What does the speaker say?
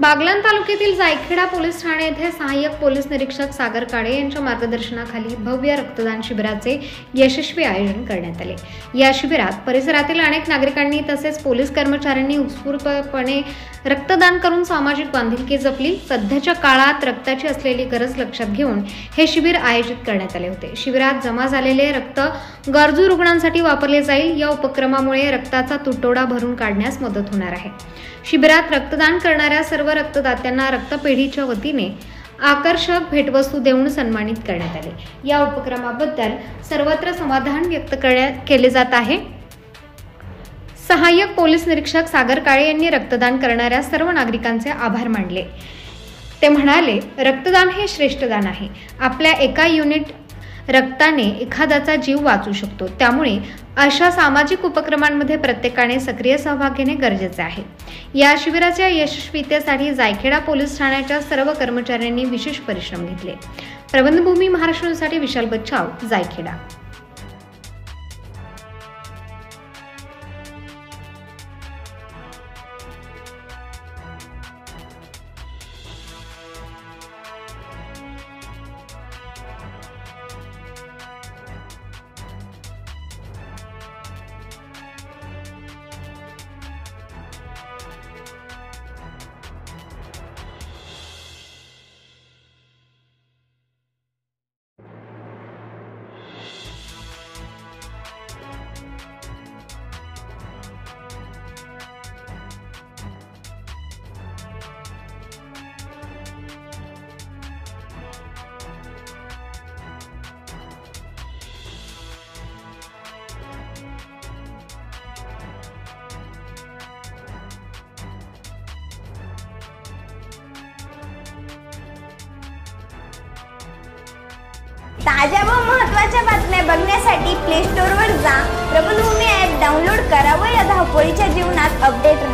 बागलाण तालुक्यातील जायखेडा पोलीस ठाणे येथे सहाय्यक पोलीस निरीक्षक सागर काळे यांच्या मार्गदर्शनाखाली भव्य रक्तदान शिबिराचे यशस्वी आयोजन करण्यात आले। या शिबिरात परिसरातील अनेक नागरिकांनी तसेच पोलीस कर्मचाऱ्यांनी उत्स्फूर्तपणे रक्तदान करून सामाजिक बांधिलकी जपली। सध्याच्या काळात रक्ताची असलेली गरज लक्षात घेऊन हे शिबिर आयोजित करण्यात आले होते। शिबिरात जमा झालेले रक्त गरजू रुग्णांसाठी वापरले जाईल। या उपक्रमामुळे रक्ताचा तुटवडा भरून काढण्यास मदत होणार आहे। शिबिरात रक्तदान करणाऱ्या सर्व रक्तदात्यांना रक्तपेढीच्या वतीने आकर्षक भेटवस्तू देऊन सन्मानित करण्यात आले। या उपक्रमाबद्दल सर्वत्र समाधान व्यक्त केले जात आहे। सहाय्यक पोलीस निरीक्षक सागर काळे यांनी रक्तदान करणाऱ्या सर्व नागरिकांचे आभार मानले। ते म्हणाले, रक्तदान हे श्रेष्ठ दान आहे। आपल्या एका युनिट रक्ताने एखाद्याचा जीव वाचू शकतो। त्यामुळे अशा सामाजिक उपक्रमांमध्ये प्रत्येकाने सक्रिय सहभाग घेणे गरजेचे आहे। या शिबिराच्या यशस्वीतेसाठी जायखेडा पोलीस ठाण्याच्या सर्व कर्मचाऱ्यांनी विशेष परिश्रम घेतले। प्रबंधभूमी महाराष्ट्रासाठी विशाल बच्चाव, जायखेडा। ताज्या व महत्त्वाच्या बातम्या बघण्यासाठी प्ले स्टोअरवर जा, प्रबंधभूमी ॲप डाउनलोड करा व या धावपळीच्या जीवनात अपडेट